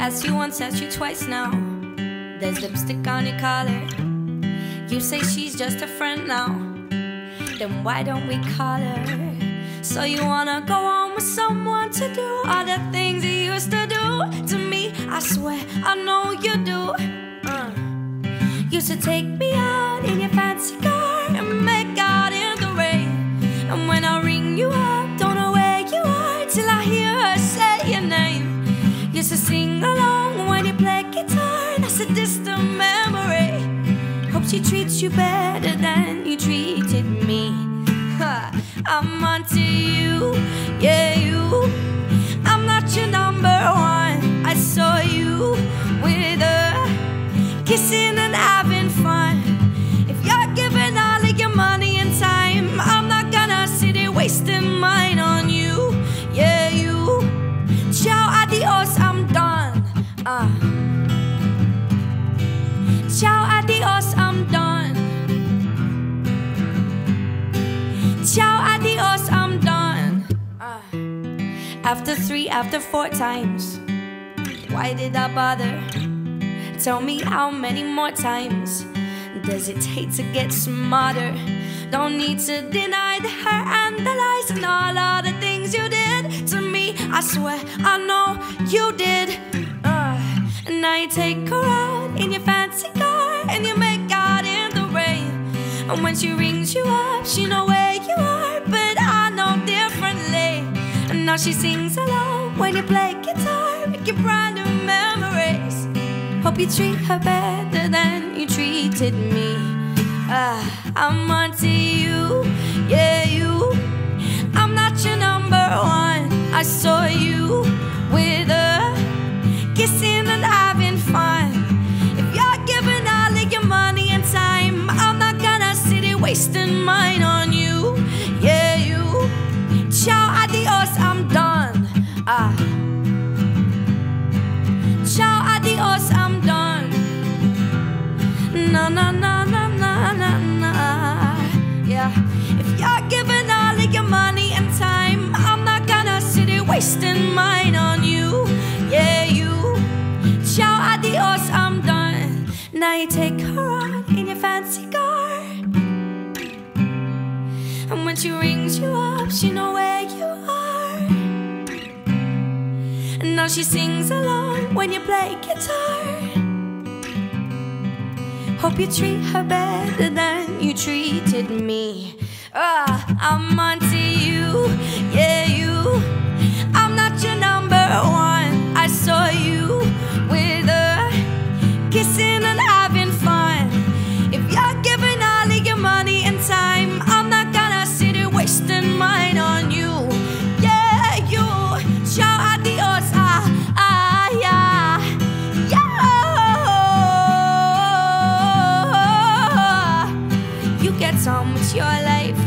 asked you once, asked you twice now. There's lipstick on your collar. You say she's just a friend now. Then why don't we call her? So you wanna go on with someone to do all the things you used to do to me? I swear I know you do. Used to take me out in your fancy car and make out in the rain. And when I ring you up, don't know where you are till I hear her say your name. Used to sing along when you play guitar, that's a distant memory. Hope she treats you better than you treated me. I'm onto you, yeah you. I'm not your number one. I saw you with her, kissing and having fun. If you're giving all of your money and time, I'm not gonna sit here wasting mine on you, yeah you. Ciao, adios, I'm done. Ciao, adios, I'm done. Ciao, adios, I'm done. After 3, after 4 times, why did I bother? Tell me how many more times does it take to get smarter? Don't need to deny the hurt and the lies and all of the things you did to me. I swear I know you did. And now you take her out in your fancy car and you make out in the rain. And when she rings you up, she know where you are, but I know differently. And now she sings along when you play guitar, make you brand new memories. Hope you treat her better than you treated me. I'm onto you, yeah you. I'm not your number one. I saw you with her, kissing and having fun. If you're giving all of your money and time, I'm not gonna sit here wasting mine on you, yeah you. Ciao, adios, I'm done. Ciao, adios, I'm done. Na na na na na na na. Yeah. If you're giving all of your money and time, I'm not gonna sit here wasting mine on you, yeah you. Ciao, adios, I'm done. Now you take her out in your fancy car, and when she rings you up, she know where you are. And now she sings along when you play guitar. Hope you treat her better than you treated me. I'm onto you, yeah you. I'm not your number one. I saw you with her, kissing and having fun. If you're giving all of your money and time, I'm not gonna sit here wasting mine on you, yeah you. Ciao, adios, yeah, yeah. You get on with your life,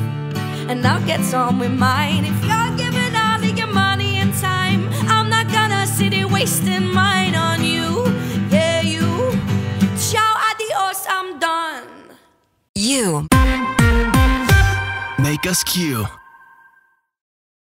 and I'll get on with mine. If you're giving all of your money and time, I'm not gonna sit here wasting mine on you, yeah you. Ciao, adios, I'm done. You make us Q.